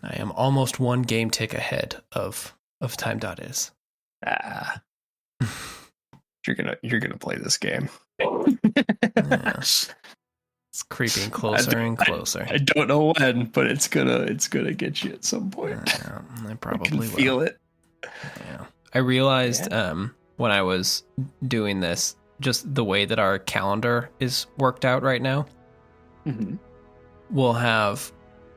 I am almost one game tick ahead of time.is. Ah, you're gonna play this game. Yeah. It's creeping closer and closer. I don't know when, but it's gonna get you at some point. I probably I can will. feel it. Yeah. I realized when I was doing this, just the way that our calendar is worked out right now. Mm-hmm. We'll have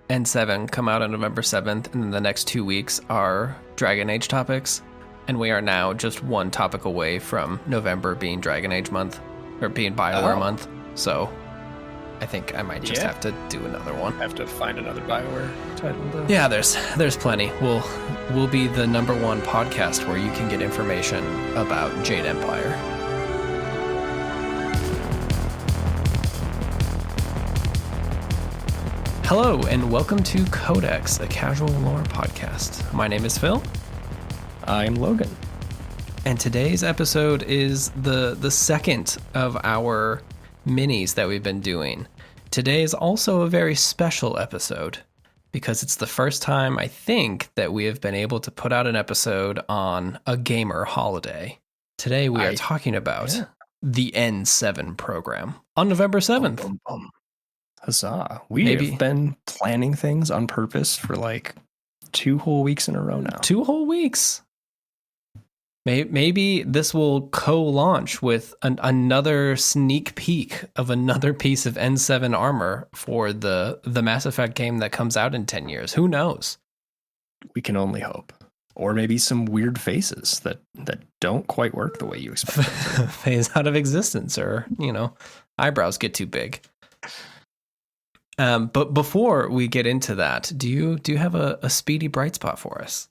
N7 come out on November 7th, and then the next 2 weeks are Dragon Age topics. And we are now just one topic away from November being Dragon Age month, or being BioWare month. So I think I might just have to do another one. Have to find another BioWare title though. Yeah, there's plenty. We'll be the #1 podcast where you can get information about Jade Empire. Hello, and welcome to Codex, a casual lore podcast. My name is Phil. I'm Logan. And today's episode is the second of our minis that we've been doing. Today is also a very special episode because it's the first time, I think, that we have been able to put out an episode on a gamer holiday. Today we are talking about the N7 program on November 7th. Huzzah. We have been planning things on purpose for like 2 whole weeks in a row now. 2 whole weeks. Maybe this will co-launch with another sneak peek of another piece of N7 armor for the Mass Effect game that comes out in 10 years. Who knows? We can only hope. Or maybe some weird faces that don't quite work the way you expect them to. Phase out of existence, or, eyebrows get too big. But before we get into that, do you have a speedy bright spot for us?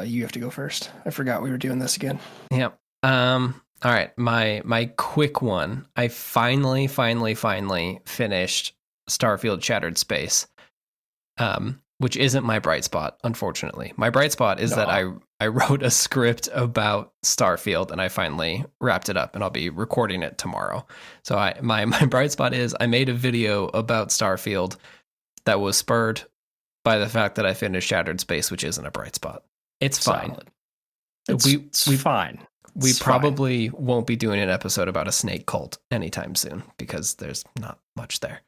You have to go first. I forgot we were doing this again. Yep. All right. My quick one. I finally finished Starfield Shattered Space. Which isn't my bright spot, unfortunately. My bright spot is that I wrote a script about Starfield and I finally wrapped it up, and I'll be recording it tomorrow. So my bright spot is I made a video about Starfield that was spurred by the fact that I finished Shattered Space, which isn't a bright spot. It's fine. It's fine. We probably won't be doing an episode about a snake cult anytime soon because there's not much there.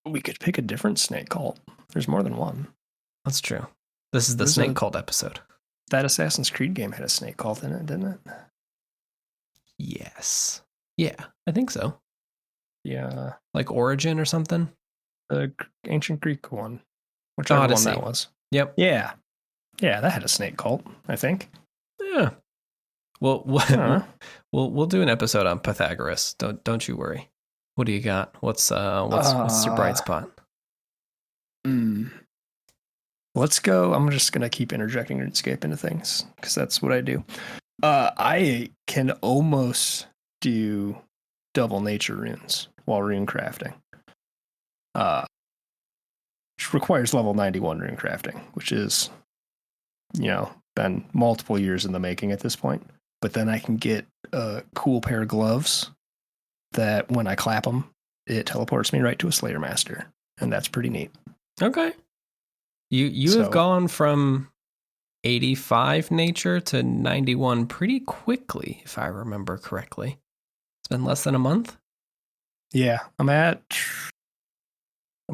We could pick a different snake cult. There's more than one. That's true. This is the snake cult episode. That Assassin's Creed game had a snake cult in it, didn't it? Yes. Yeah, I think so. Yeah. Like Origin or something? The ancient Greek one. Whichever one that was. Yep. Yeah. Yeah, that had a snake cult, I think. Yeah. Well, we'll do an episode on Pythagoras. Don't you worry. What do you got? What's your bright spot? Let's go. I'm just gonna keep interjecting RuneScape into things because that's what I do. I can almost do double nature runes while rune crafting. Which requires level 91 rune crafting, which is, been multiple years in the making at this point. But then I can get a cool pair of gloves that when I clap them, it teleports me right to a Slayer Master. And that's pretty neat. Okay. You have gone from 85 nature to 91 pretty quickly, if I remember correctly. It's been less than a month? Yeah, I'm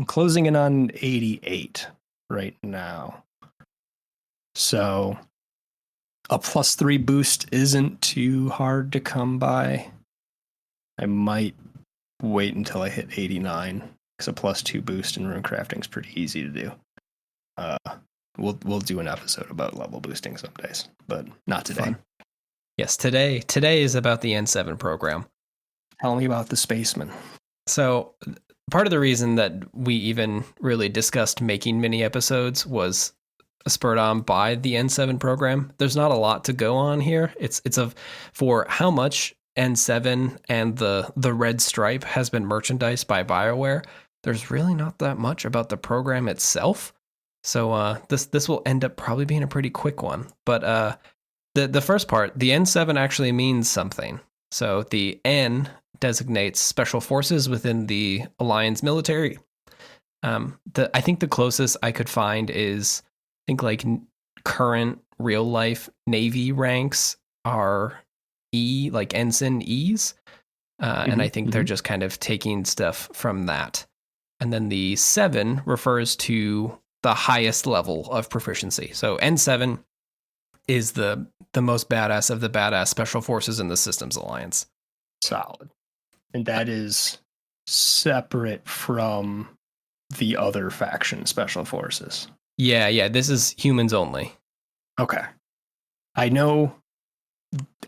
closing in on 88 right now. So a +3 boost isn't too hard to come by. I might wait until I hit 89 because a +2 boost in rune crafting is pretty easy to do. We'll do an episode about level boosting some days, but not today. Fun. Yes, today is about the N7 program. Tell me about the spaceman. So part of the reason that we even really discussed making mini episodes was spurred on by the N7 program. There's not a lot to go on here. It's for how much N7 and the red stripe has been merchandised by BioWare. There's really not that much about the program itself. So this will end up probably being a pretty quick one. But the first part, the N7 actually means something. So the N designates special forces within the Alliance military, I think the closest I could find is I think like current real life Navy ranks are E, like ensign E's. And I think they're just kind of taking stuff from that. And then the 7 refers to the highest level of proficiency. So N7 is the most badass of the badass special forces in the Systems Alliance. Solid. And that is separate from the other faction special forces. Yeah. This is humans only. Okay. I know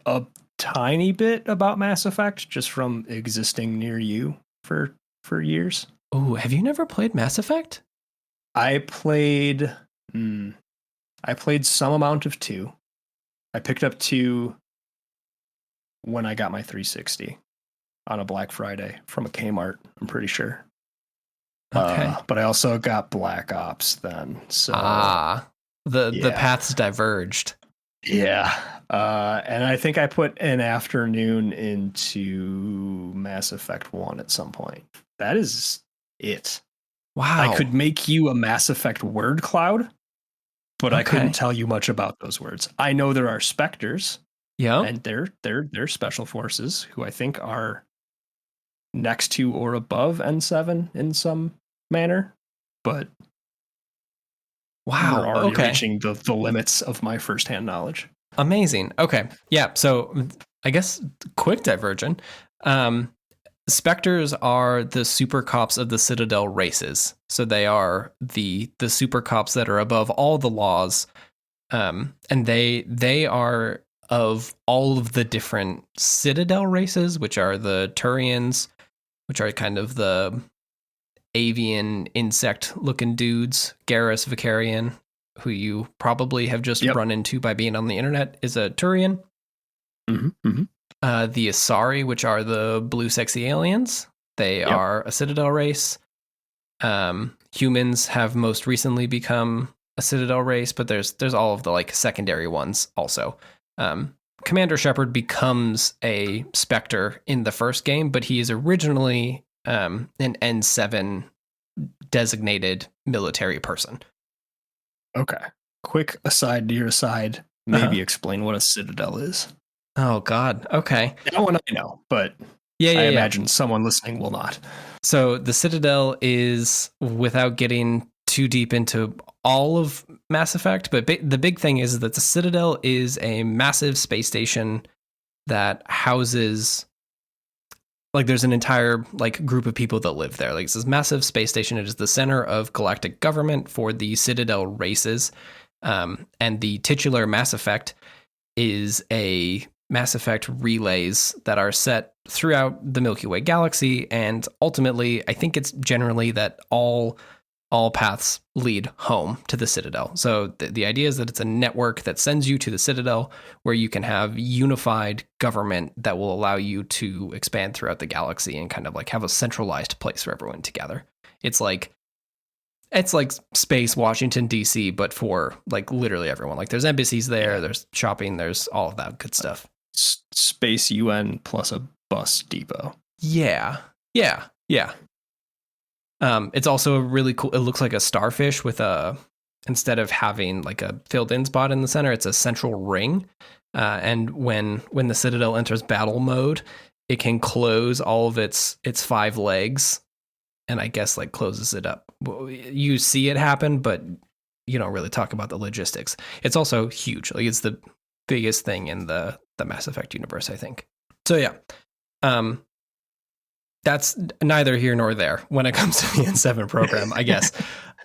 a tiny bit about Mass Effect just from existing near you for years. Oh, have you never played Mass Effect? I played some amount of 2. I picked up 2 when I got my 360 on a Black Friday from a Kmart, I'm pretty sure. Okay. But I also got Black Ops then. So the paths diverged. Yeah. And I think I put an afternoon into Mass Effect 1 at some point. That is it. Wow. I could make you a Mass Effect word cloud, but I couldn't tell you much about those words. I know there are Spectres. Yeah. And they're special forces who I think are next to or above N7 in some manner. But wow. we're already reaching the limits of my firsthand knowledge. Amazing. Okay. Yeah. So I guess quick diversion. Spectres are the super cops of the Citadel races. So they are the super cops that are above all the laws. And they are of all of the different Citadel races, which are the Turians, which are kind of the avian insect looking dudes. Garrus Vicarian, who you probably have just run into by being on the internet, is a Turian. The Asari, which are the blue sexy aliens, they are a Citadel race. Humans have most recently become a Citadel race, but there's all of the like secondary ones also. Commander Shepard becomes a Spectre in the first game, but he is originally an N7 designated military person. Okay. Quick aside to your aside, maybe explain what a Citadel is. Oh, God. Okay. That one I know, but I imagine someone listening will not. So the Citadel is, without getting too deep into all of Mass Effect, but the big thing is that the Citadel is a massive space station that houses, like, there's an entire like group of people that live there. Like, it's this massive space station. It is the center of galactic government for the Citadel races, and the titular Mass Effect is a Mass Effect relays that are set throughout the Milky Way galaxy, and ultimately, I think it's generally that all paths lead home to the Citadel. So the idea is that it's a network that sends you to the Citadel, where you can have unified government that will allow you to expand throughout the galaxy and kind of like have a centralized place for everyone together. It's like space Washington D.C., but for like literally everyone. Like, there's embassies there, there's shopping, there's all of that good stuff. Space UN plus a bus depot. Yeah. It's also a really cool. It looks like a starfish with instead of having like a filled-in spot in the center, it's a central ring. And when the Citadel enters battle mode, it can close all of its 5 legs, and I guess like closes it up. You see it happen, but you don't really talk about the logistics. It's also huge. Like, it's the biggest thing in the Mass Effect universe, I think. So yeah, that's neither here nor there when it comes to the N7 program, I guess.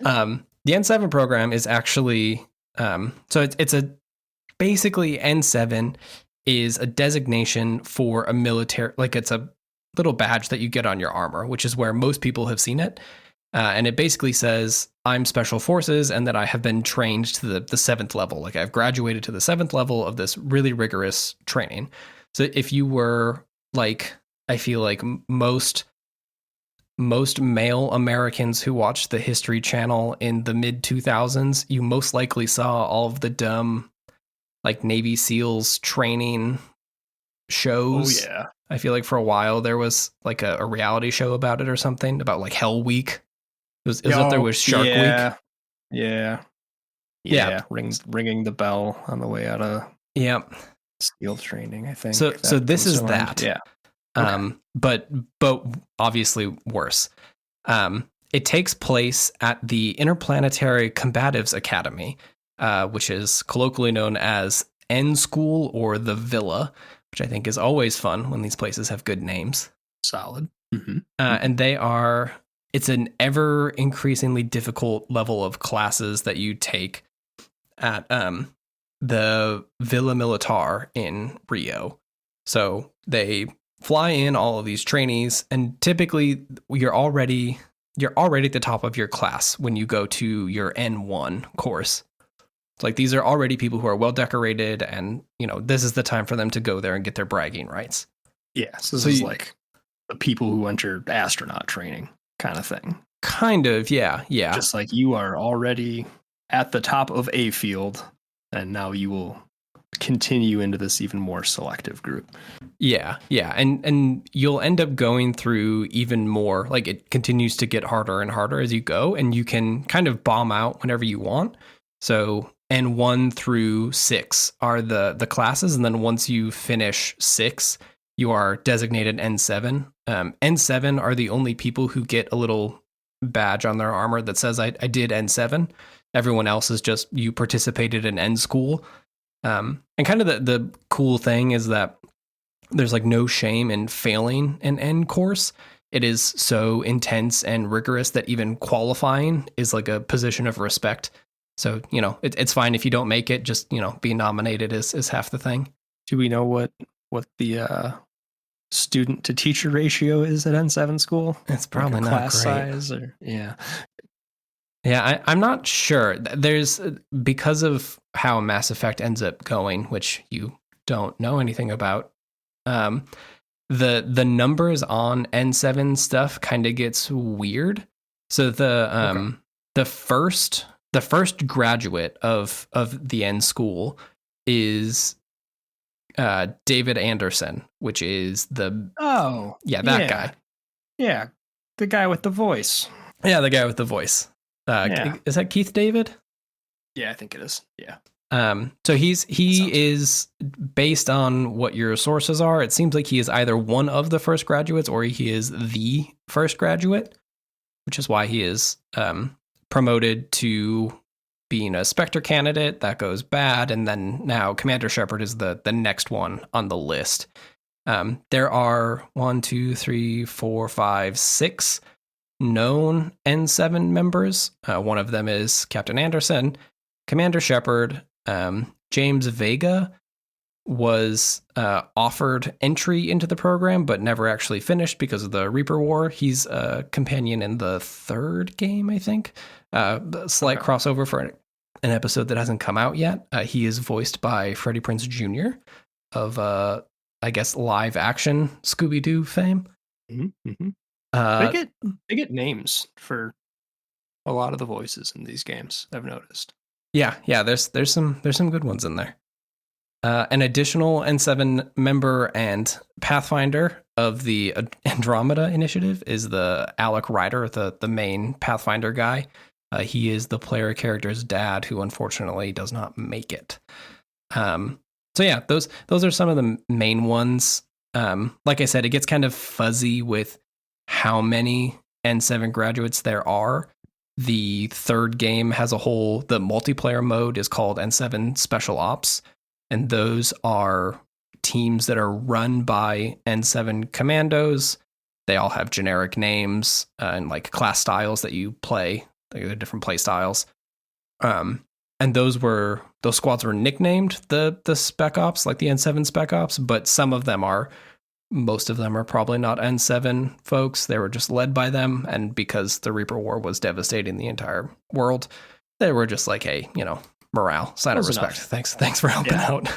The N7 program is actually so it's a basically N7 is a designation for a military, like it's a little badge that you get on your armor, which is where most people have seen it. And it basically says, I'm special forces and that I have been trained to the 7th level. Like, I've graduated to the 7th level of this really rigorous training. So if you were like, I feel like most male Americans who watched the History Channel in the mid 2000s, you most likely saw all of the dumb like Navy SEALs training shows. Oh yeah. I feel like for a while there was like a reality show about it or something, about like Hell Week. It was up there with Shark Week. Yeah. Yeah. Yeah. Ringing the bell on the way out of Yeah. SEAL training, I think. So this is that. Yeah. Okay. But obviously worse. It takes place at the Interplanetary Combatives Academy, which is colloquially known as N School or the Villa, which I think is always fun when these places have good names. Solid. And it's an ever increasingly difficult level of classes that you take at the Villa Militar in Rio. So they fly in all of these trainees, and typically you're already at the top of your class when you go to your N1 course. Like, these are already people who are well decorated, and this is the time for them to go there and get their bragging rights. Yeah, so this is like the people who enter astronaut training kind of thing. Kind of, yeah. Just like you are already at the top of a field, and now you will continue into this even more selective group. Yeah. And you'll end up going through even more, like, it continues to get harder and harder as you go, and you can kind of bomb out whenever you want. So N1 through 6 are the classes, and then once you finish 6, you are designated N7. N7 are the only people who get a little badge on their armor that says, I did N7. Everyone else is just, you participated in N school. And kind of the cool thing is that there's like no shame in failing an N course. It is so intense and rigorous that even qualifying is like a position of respect. So, it's fine if you don't make it, just, being nominated is half the thing. Do we know what the student to teacher ratio is at N7 school? It's probably not class great. Size or, yeah. Yeah, I'm not sure. There's, because of how Mass Effect ends up going, which you don't know anything about, the numbers on N7 stuff kind of gets weird. So the first graduate of the N school is David Anderson, which is that guy. Yeah, the guy with the voice. Yeah, the guy with the voice. Is that Keith David? Yeah, I think it is. Yeah. So he is, based on what your sources are, it seems like he is either one of the first graduates or he is the first graduate, which is why he is promoted to being a Spectre candidate. That goes bad, and then now Commander Shepard is the next one on the list. There are 6 known N7 members. One of them is Captain Anderson. Commander Shepard, James Vega was offered entry into the program, but never actually finished because of the Reaper War. He's a companion in the 3rd game, I think. Slight crossover for an episode that hasn't come out yet. He is voiced by Freddie Prinze Jr. of, I guess, live action Scooby-Doo fame. Mm-hmm. They get names for a lot of the voices in these games, I've noticed. Yeah, there's some good ones in there. An additional N7 member and Pathfinder of the Andromeda Initiative is the Alec Ryder, the main Pathfinder guy. He is the player character's dad, who unfortunately does not make it. So yeah, those are some of the main ones. Like I said, it gets kind of fuzzy with how many N7 graduates there are. The 3rd game has the multiplayer mode is called N7 Special Ops, and those are teams that are run by N7 commandos. They all have generic names and like class styles that you play. They're different play styles. And those squads were nicknamed the Spec Ops, like the N7 Spec Ops, but most of them are probably not N7 folks. They were just led by them, and because the Reaper War was devastating the entire world, they were just like, hey, morale, sign of respect. Thanks for helping out.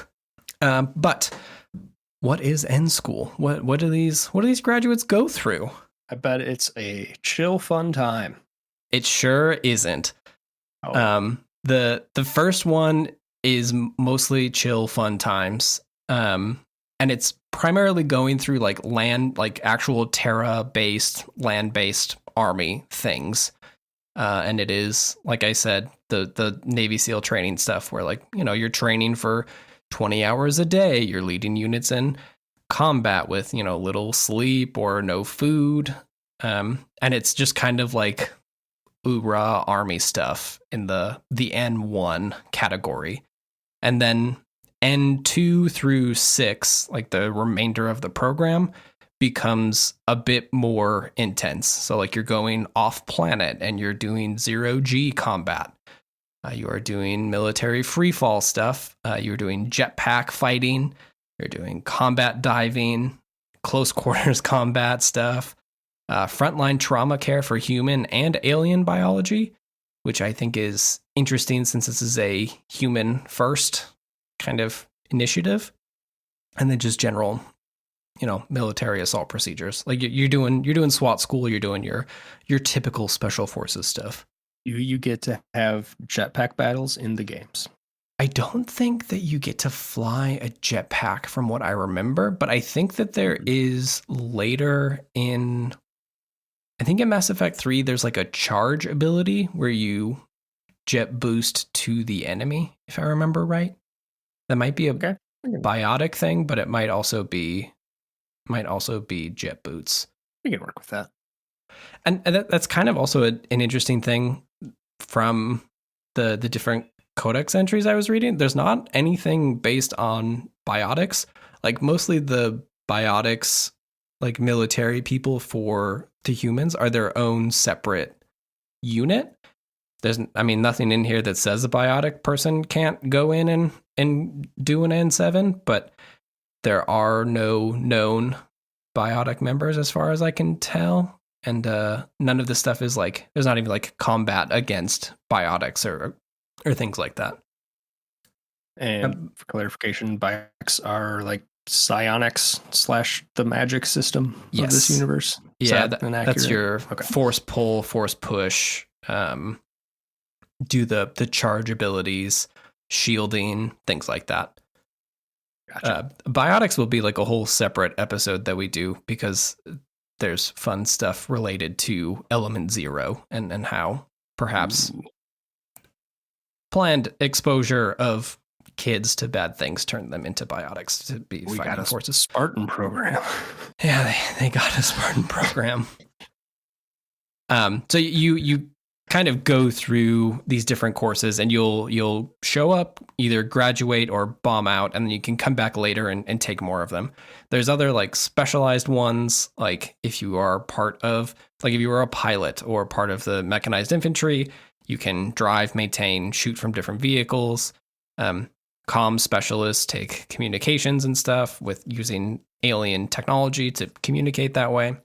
But what is N school? What do these graduates go through? I bet it's a chill, fun time. It sure isn't. Oh. The first one is mostly chill, fun times. And it's primarily going through like land, like actual Terra-based, land-based army things. And it is, like I said, the Navy SEAL training stuff where, like, you're training for 20 hours a day. You're leading units in combat with, little sleep or no food. And it's just kind of like hoorah army stuff in the N1 category. And then N2 through 6, like the remainder of the program, becomes a bit more intense. So, like, you're going off planet and you're doing 0G combat. You are doing military freefall stuff. You're doing jetpack fighting. You're doing combat diving, close quarters combat stuff, frontline trauma care for human and alien biology, which I think is interesting since this is a human first kind of initiative. And then just general, military assault procedures. Like you're doing SWAT school, you're doing your typical special forces stuff. You get to have jetpack battles in the games. I don't think that you get to fly a jetpack from what I remember, but I think that there is later in, I think in Mass Effect 3, there's like a charge ability where you jet boost to the enemy, if I remember right. That might be a biotic thing, but it might also be jet boots. We can work with that. And that's kind of also an interesting thing from the different Codex entries I was reading. There's not anything based on biotics. Like mostly the biotics, like military people for the humans are their own separate unit. There's, nothing in here that says a biotic person can't go in and do an N7, but there are no known biotic members as far as I can tell. And none of this stuff is like, there's not even like combat against biotics or things like that. And for clarification, biotics are like psionics / the magic system of this universe. Yeah, that's your force pull, force push, do the charge abilities, shielding, things like that. Gotcha. Biotics will be like a whole separate episode that we do because there's fun stuff related to Element Zero and how perhaps planned exposure of kids to bad things turn them into biotics to be fighting forces. Spartan program. Yeah, they got a Spartan program. So you kind of go through these different courses and you'll show up, either graduate or bomb out, and then you can come back later and take more of them. There's other like specialized ones, like if you are part of, like if you were a pilot or part of the mechanized infantry, you can drive, maintain, shoot from different vehicles. Comm specialists take communications and stuff with using alien technology to communicate that way.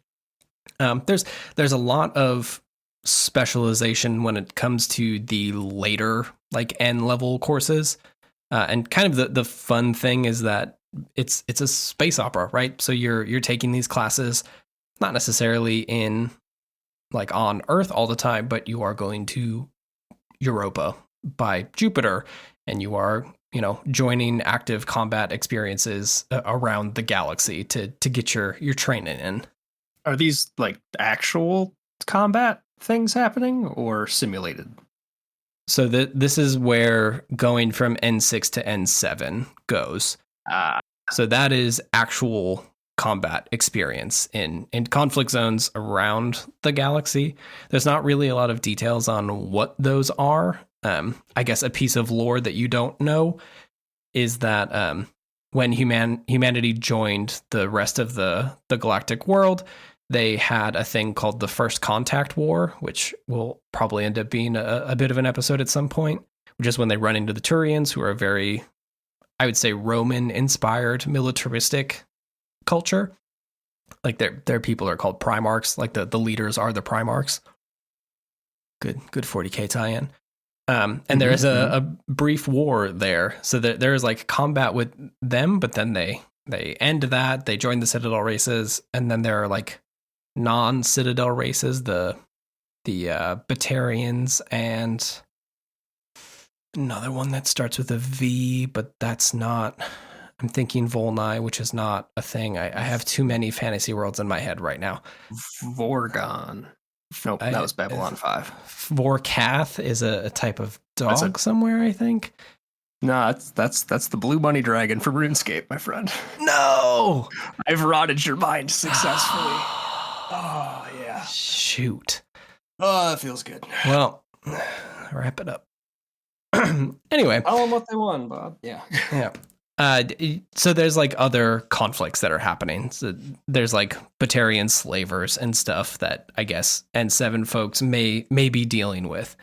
There's a lot of specialization when it comes to the later like N level courses, and kind of the fun thing is that it's a space opera, right? So you're taking these classes not necessarily in like on Earth all the time, but you are going to Europa by Jupiter, and you are joining active combat experiences around the galaxy to get your training in. Are these like actual combat things happening or simulated? So this is where going from N6 to N7 goes. So that is actual combat experience in conflict zones around the galaxy. There's not really a lot of details on what those are. I guess a piece of lore that you don't know is that when humanity joined the rest of the galactic world, they had a thing called the First Contact War, which will probably end up being a bit of an episode at some point, which is when they run into the Turians, who are very, I would say, Roman-inspired militaristic culture. Like their people are called Primarchs, like the leaders are the Primarchs. Good 40K tie-in. And there is a brief war there. So there is like combat with them, but then they end that, they join the Citadel races, and then there are like non-Citadel races, the Batarians, and another one that starts with a V, but that's not, I'm thinking Volnai, which is not a thing. I have too many fantasy worlds in my head right now. Vorgon. Nope, that was Babylon 5. Vorkath is a type of dog somewhere, I think. No, that's the blue bunny dragon from RuneScape, my friend. No! I've rotted your mind successfully. Oh, yeah. Shoot. Oh, that feels good. Well, wrap it up. Anyway. Tell them what they want, Bob. Yeah. Yeah. So there's like other conflicts that are happening. So there's like Batarian slavers and stuff that I guess N7 folks may be dealing with.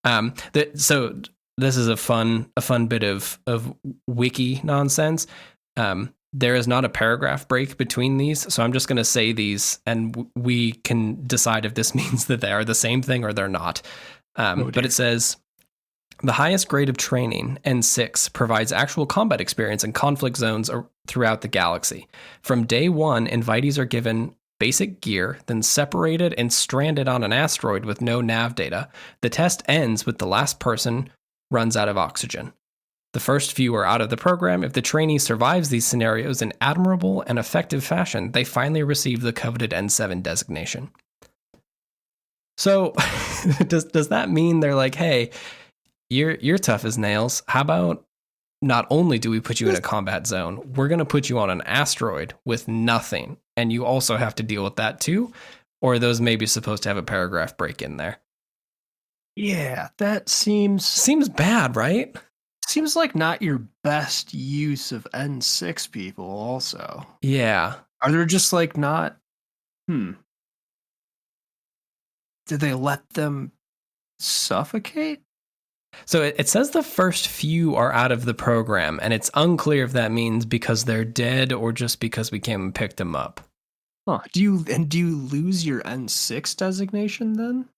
So this is a fun bit of wiki nonsense. There is not a paragraph break between these, so I'm just going to say these, and we can decide if this means that they are the same thing or they're not. But it says, the highest grade of training, N6, provides actual combat experience in conflict zones throughout the galaxy. From day one, invitees are given basic gear, then separated and stranded on an asteroid with no nav data. The test ends with the last person runs out of oxygen. The first few are out of the program. If the trainee survives these scenarios in admirable and effective fashion, they finally receive the coveted N7 designation. So, does that mean they're like, hey, you're tough as nails. How about not only do we put you in a combat zone, we're going to put you on an asteroid with nothing, and you also have to deal with that too? Or are those maybe supposed to have a paragraph break in there? Yeah, that seems bad, right? Seems like not your best use of N6 people also. Yeah. Are there just like not... Did they let them suffocate? So it says the first few are out of the program, and it's unclear if that means because they're dead or just because we came and picked them up. Huh. Do you lose your N6 designation then?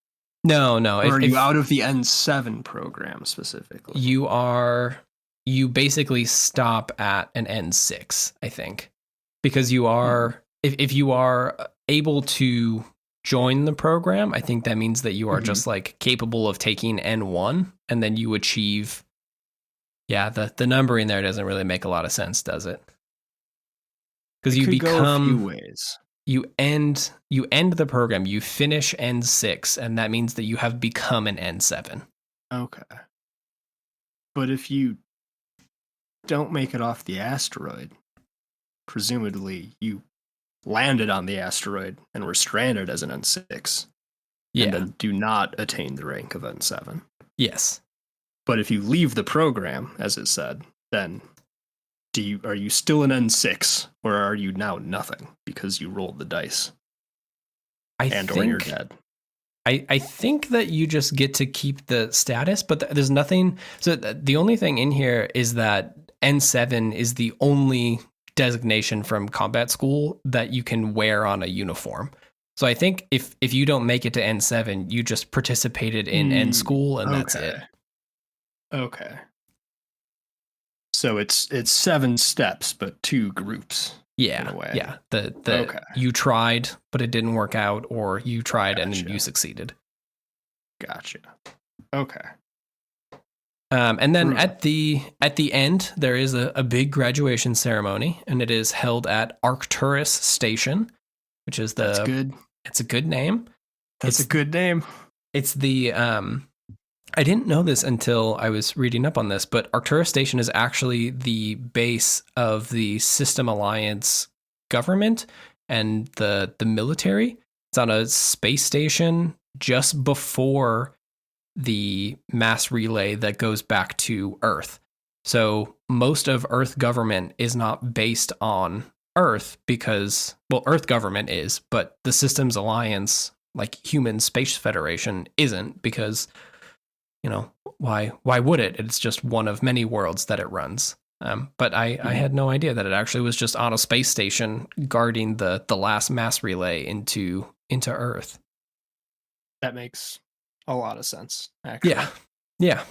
No. Or are you out of the N7 program specifically? You basically stop at an N6, I think. Because you are, if you are able to join the program, I think that means that you are just like capable of taking N1, and then you achieve, the numbering there doesn't really make a lot of sense, does it? Because you become, go a few ways. you end the program, you finish N6, and that means that you have become an N7. Okay. But if you don't make it off the asteroid, presumably you landed on the asteroid and were stranded as an N6. Yeah. And then do not attain the rank of N7. Yes. But if you leave the program, as it said, then are you still an N6, or are you now nothing because you rolled the dice? Or you're dead. I think that you just get to keep the status, but there's nothing. So the only thing in here is that N7 is the only designation from combat school that you can wear on a uniform. So I think if you don't make it to N7, you just participated in N school, and that's it. Okay. So it's 7 steps, but 2 groups. Yeah. In a way. Yeah. The you tried, but it didn't work out, or you tried and you succeeded. Gotcha. Okay. And then at the end, there is a big graduation ceremony, and it is held at Arcturus Station, which is That's good. It's a good name. It's a good name. It's the I didn't know this until I was reading up on this, but Arcturus Station is actually the base of the System Alliance government and the military. It's on a space station just before the mass relay that goes back to Earth. So most of Earth government is not based on Earth because, well, Earth government is, but the Systems Alliance, like Human Space Federation, isn't, because, why would it? It's just one of many worlds that it runs. But I had no idea that it actually was just on a space station guarding the last mass relay into Earth. That makes a lot of sense, actually. Yeah.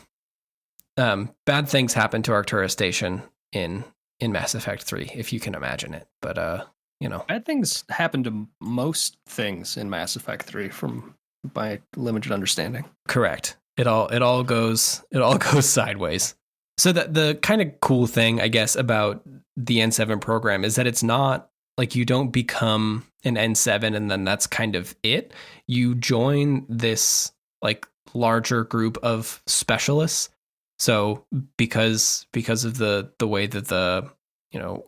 Bad things happen to Arcturus Station in Mass Effect 3, if you can imagine it. But bad things happen to most things in Mass Effect 3 from my limited understanding. Correct. It all goes sideways. So the kind of cool thing, I guess, about the N7 program is that it's not like you don't become an N7 and then that's kind of it. You join this like larger group of specialists. So because of the way that the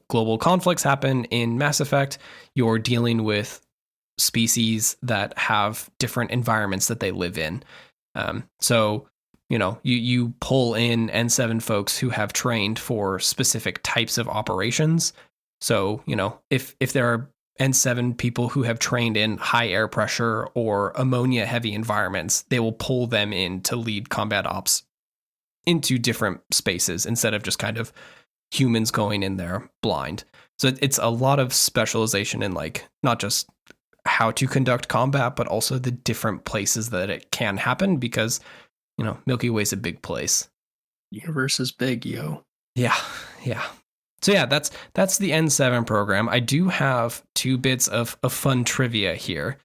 global conflicts happen in Mass Effect, you're dealing with species that have different environments that they live in. So you pull in N7 folks who have trained for specific types of operations. So if there are N7 people who have trained in high air pressure or ammonia heavy environments, they will pull them in to lead combat ops into different spaces instead of just kind of humans going in there blind. So it's a lot of specialization in like not just how to conduct combat, but also the different places that it can happen because, Milky Way's a big place. Universe is big, yo. Yeah. Yeah. So yeah, that's the N7 program. I do have 2 bits of fun trivia here.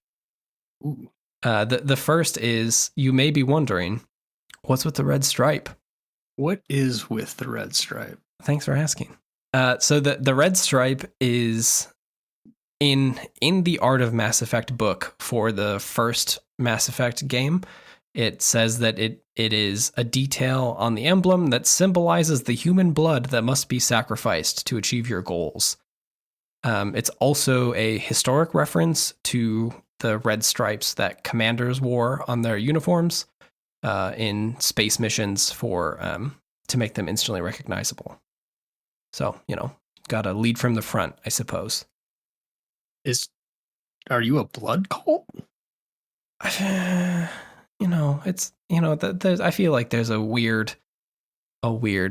Ooh. The first is, you may be wondering, what's with the red stripe? What is with the red stripe? Thanks for asking. So the red stripe is in the Art of Mass Effect book for the first Mass Effect game. It says that it is a detail on the emblem that symbolizes the human blood that must be sacrificed to achieve your goals. It's also a historic reference to the red stripes that commanders wore on their uniforms in space missions for to make them instantly recognizable. So, got to lead from the front, I suppose. Are you a blood cult? I feel like there's a weird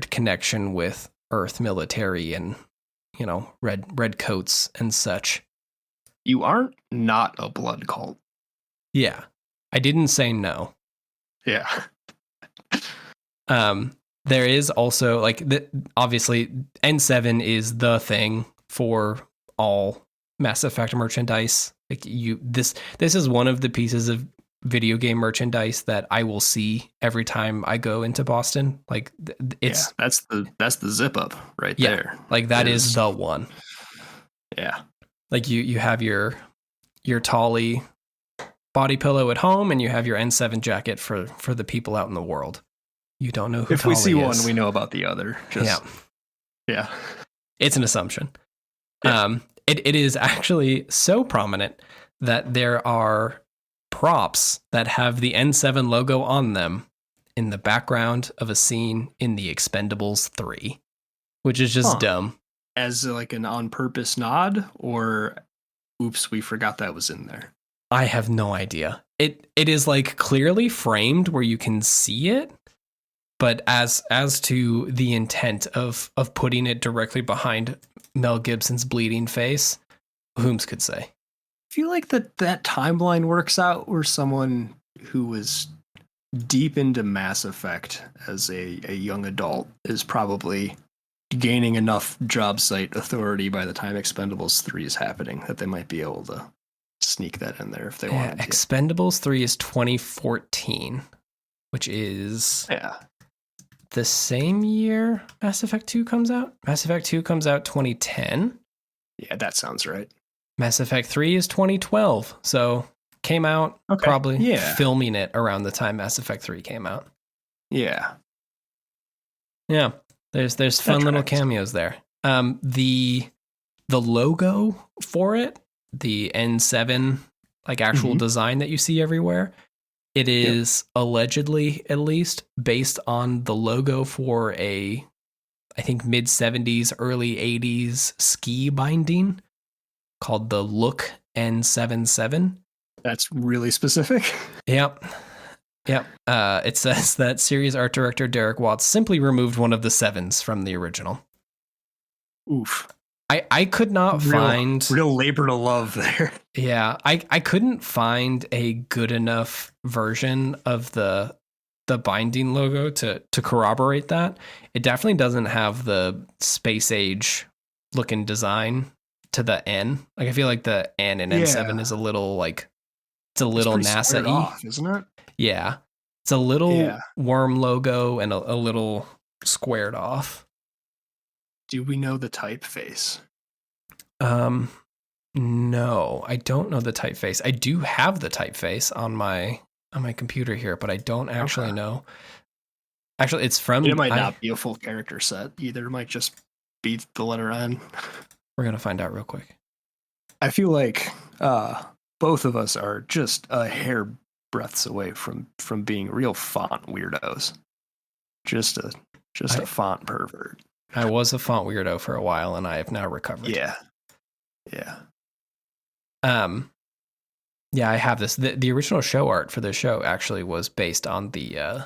connection with Earth military and, red coats and such. You aren't not a blood cult. Yeah. I didn't say no. Yeah. There is also obviously N7 is the thing for all Mass Effect merchandise. This is one of the pieces of video game merchandise that I will see every time I go into Boston. Like it's that's the zip up right there. Like that is the one. Yeah. Like you have your Tolly body pillow at home and you have your N7 jacket for the people out in the world. You don't know who if Tolly we see is. one, we know about the other. Yeah. It's an assumption. Yeah. It is actually so prominent that there are props that have the N7 logo on them in the background of a scene in The Expendables 3, which is just dumb. As like an on purpose nod, or oops, we forgot that was in there. I have no idea. It is like clearly framed where you can see it, but as to the intent of putting it directly behind Mel Gibson's bleeding face, whom's could say? I feel like that timeline works out where someone who was deep into Mass Effect as a young adult is probably gaining enough job site authority by the time Expendables 3 is happening that they might be able to sneak that in there if they wanted to. Expendables 3 is 2014, which is the same year Mass Effect 2 comes out. Mass Effect 2 comes out 2010. Yeah, that sounds right. Mass Effect 3 is 2012, so came out probably filming it around the time Mass Effect 3 came out. Yeah. Yeah, there's fun little cameos there. The logo for it, the N7 like actual design that you see everywhere, it is allegedly at least based on the logo for I think mid 70s, early 80s ski binding called the Look N77. That's really specific. Yep. It says that series art director Derek Watts simply removed one of the 7s from the original. Oof. I could not find real labor to love there. Yeah, I couldn't find a good enough version of the binding logo to corroborate that. It definitely doesn't have the space age looking design to the N. Like I feel like the N in N7 is a little like it's a little NASA-y, isn't it? Yeah. It's a little worm logo and a little squared off. Do we know the typeface? No, I don't know the typeface. I do have the typeface on my computer here, but I don't actually know. Actually, it's from. It might not be a full character set either. It might just be the letter N. We're gonna find out real quick. I feel like both of us are just a hair breadths away from being real font weirdos. Just a font pervert. I was a font weirdo for a while, and I have now recovered. Yeah. Yeah, I have this. The original show art for the show actually was based on the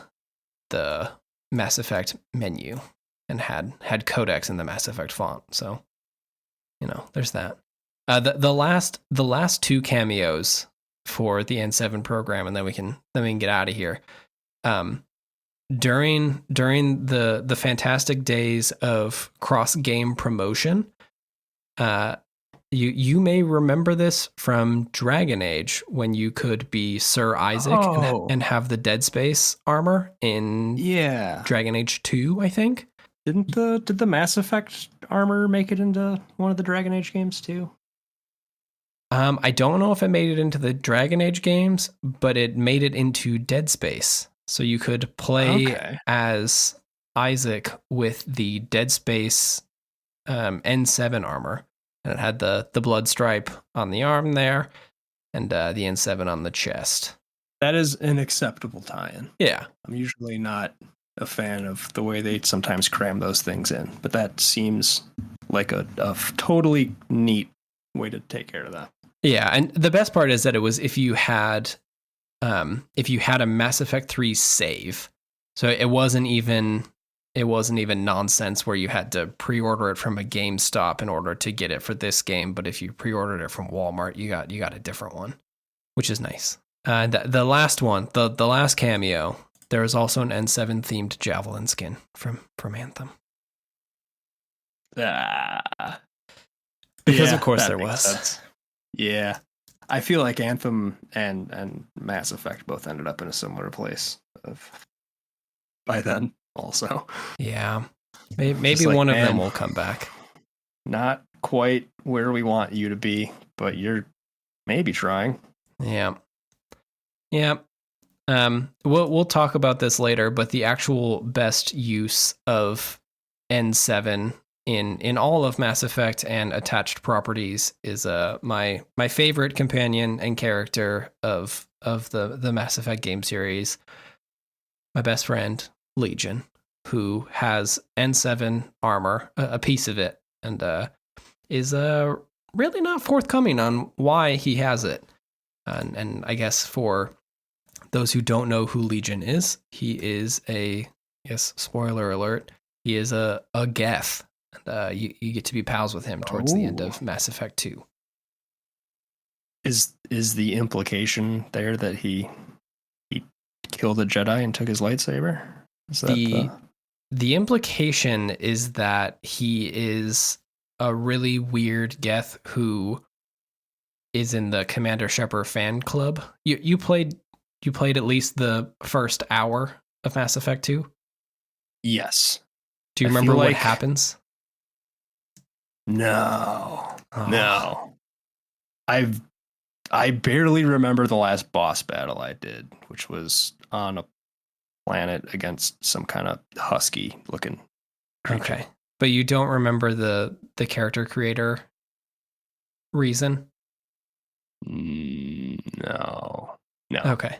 Mass Effect menu and had Codex in the Mass Effect font. So, there's that. The last two cameos for the N7 program, and then we can get out of here. During the fantastic days of cross game promotion, you may remember this from Dragon Age when you could be Sir Isaac and have the Dead Space armor in Dragon Age 2, I think. Did the Mass Effect armor make it into one of the Dragon Age games too? I don't know if it made it into the Dragon Age games, but it made it into Dead Space. So you could play as Isaac with the Dead Space N7 armor. And it had the blood stripe on the arm there and the N7 on the chest. That is an acceptable tie-in. Yeah. I'm usually not a fan of the way they sometimes cram those things in, but that seems like a totally neat way to take care of that. Yeah, and the best part is that it was if you had a Mass Effect 3 save. So it wasn't even nonsense where you had to pre-order it from a GameStop in order to get it for this game, but if you pre-ordered it from Walmart, you got a different one, which is nice. The last one, the last cameo, there is also an N7 themed Javelin skin from Anthem. Because of course there was. Sense. Yeah. I feel like Anthem and Mass Effect both ended up in a similar place by then also. Yeah. Maybe one of them will come back. Not quite where we want you to be, but you're maybe trying. Yeah. Yeah. We'll talk about this later, but the actual best use of N7 in all of Mass Effect and attached properties is my favorite companion and character of the Mass Effect game series, my best friend Legion, who has N7 armor, a piece of it, and is really not forthcoming on why he has it. And I guess for those who don't know who Legion is, he is spoiler alert, he is a Geth. And you get to be pals with him towards the end of Mass Effect 2. Is the implication there that he killed a Jedi and took his lightsaber? Is that the implication is that he is a really weird Geth who is in the Commander Shepard fan club. You played at least the first hour of Mass Effect 2? Yes. Do you remember what happens? No. I barely remember the last boss battle I did, which was on a planet against some kind of husky looking creature. Okay. But you don't remember the character creator reason? No. Okay.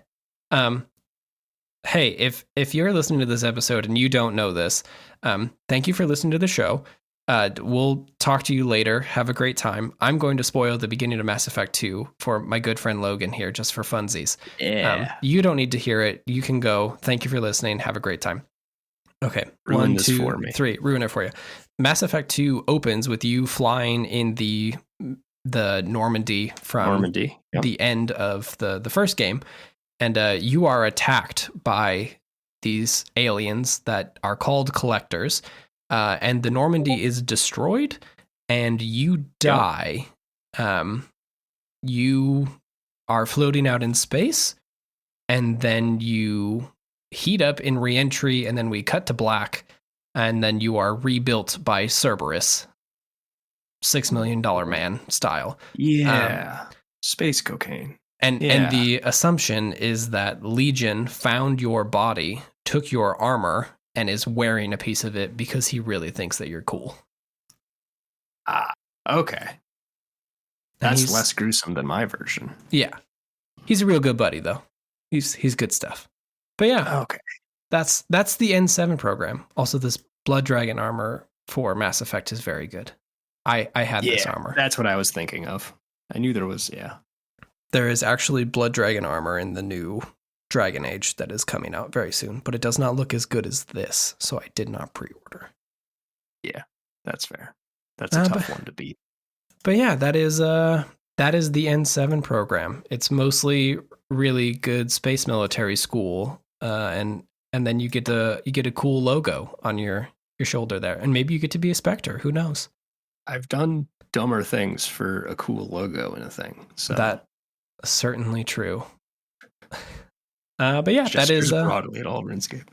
Hey, if you're listening to this episode and you don't know this, thank you for listening to the show. We'll talk to you later. Have a great time. I'm going to spoil the beginning of Mass Effect 2 for my good friend Logan here, just for funsies. Yeah. You don't need to hear it. You can go. Thank you for listening. Have a great time. Okay. Ruin 1, this 2, for me. 3. Ruin it for you. Mass Effect 2 opens with you flying in the Normandy from the end of the first game. And you are attacked by these aliens that are called collectors. And the Normandy is destroyed and you die. You are floating out in space and then you heat up in re-entry and then we cut to black and then you are rebuilt by Cerberus. $6 million man style. Yeah. Space cocaine. And the assumption is that Legion found your body, took your armor, and is wearing a piece of it because he really thinks that you're cool. Ah, okay. That's less gruesome than my version. Yeah. He's a real good buddy, though. He's good stuff. But yeah. Okay. That's the N7 program. Also, this Blood Dragon armor for Mass Effect is very good. I had this armor. That's what I was thinking of. I knew there was, There is actually Blood Dragon armor in the new Dragon Age that is coming out very soon, but it does not look as good as this, so I did not pre-order. Yeah, that's fair. That's a tough one to beat. But yeah, that is the N7 program. It's mostly really good space military school, and then you get a cool logo on your shoulder there, and maybe you get to be a Spectre. Who knows? I've done dumber things for a cool logo in a thing. So that certainly true. But yeah, that is broadly at all RuneScape.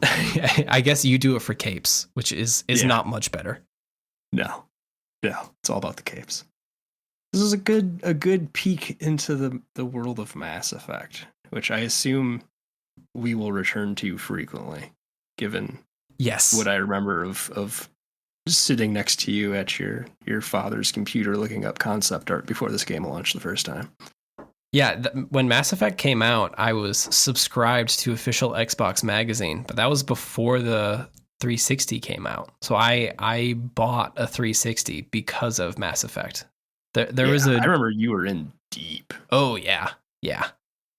I guess you do it for capes, which is not much better. No, it's all about the capes. This is a good peek into the world of Mass Effect, which I assume we will return to frequently, given what I remember of sitting next to you at your father's computer looking up concept art before this game launched the first time. Yeah, when Mass Effect came out, I was subscribed to official Xbox magazine, but that was before the 360 came out. So I bought a 360 because of Mass Effect. I remember you were in deep. Oh yeah.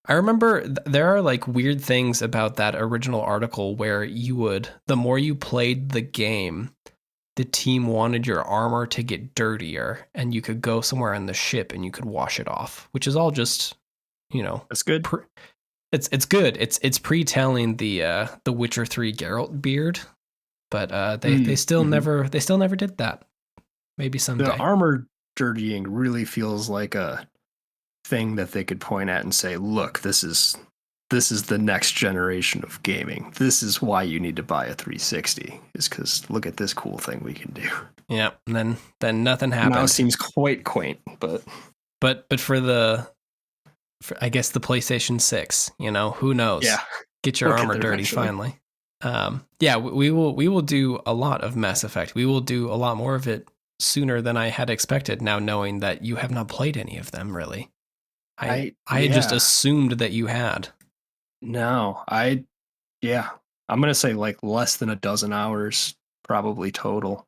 I remember there are like weird things about that original article where the more you played the game, the team wanted your armor to get dirtier, and you could go somewhere on the ship and you could wash it off, which is all just, that's good. It's good. It's pre-telling the Witcher 3 Geralt beard, but they still never did that. Maybe someday. The armor dirtying really feels like a thing that they could point at and say, "Look, this is the next generation of gaming. This is why you need to buy a 360, is because look at this cool thing we can do." Yeah, and then nothing happened. Now it seems quite quaint, but for I guess the PlayStation 6, who knows? Yeah, get your armor dirty eventually. Finally. We will do a lot of Mass Effect. We will do a lot more of it sooner than I had expected. Now knowing that you have not played any of them, really, I had just assumed that you had. No, I'm going to say like less than a dozen hours probably total.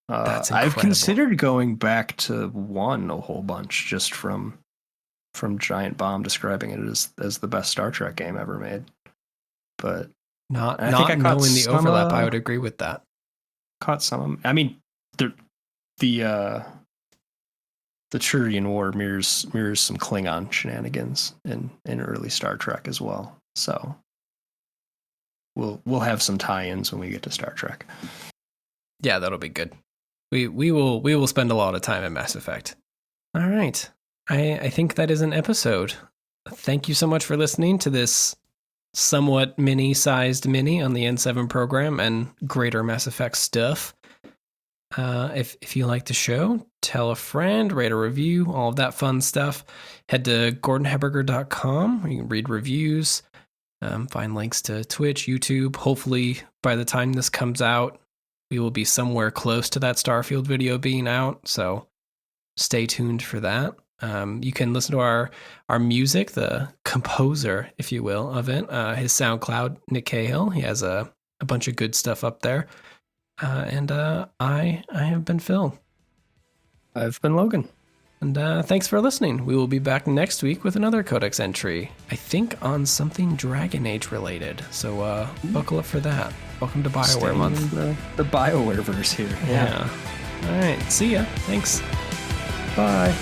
That's incredible. I've considered going back to 1 a whole bunch, just from Giant Bomb describing it as the best Star Trek game ever made. But not knowing the overlap, I would agree with that. Caught some. I mean, the Turian War mirrors some Klingon shenanigans in early Star Trek as well. So we'll have some tie-ins when we get to Star Trek. Yeah, that'll be good. We will spend a lot of time in Mass Effect. All right. I think that is an episode. Thank you so much for listening to this somewhat mini-sized mini on the N7 program and greater Mass Effect stuff. If you like the show, tell a friend, rate a review, all of that fun stuff. Head to gordonheberger.com where you can read reviews, find links to Twitch, YouTube. Hopefully, by the time this comes out, we will be somewhere close to that Starfield video being out, so stay tuned for that. You can listen to our music, the composer, if you will, of it. His SoundCloud, Nick Cahill. He has a bunch of good stuff up there. And I have been Phil. I've been Logan. And thanks for listening. We will be back next week with another Codex entry. I think on something Dragon Age related. So buckle up for that. Welcome to BioWare Month. The BioWare verse here. Yeah. All right. See ya. Thanks. Bye.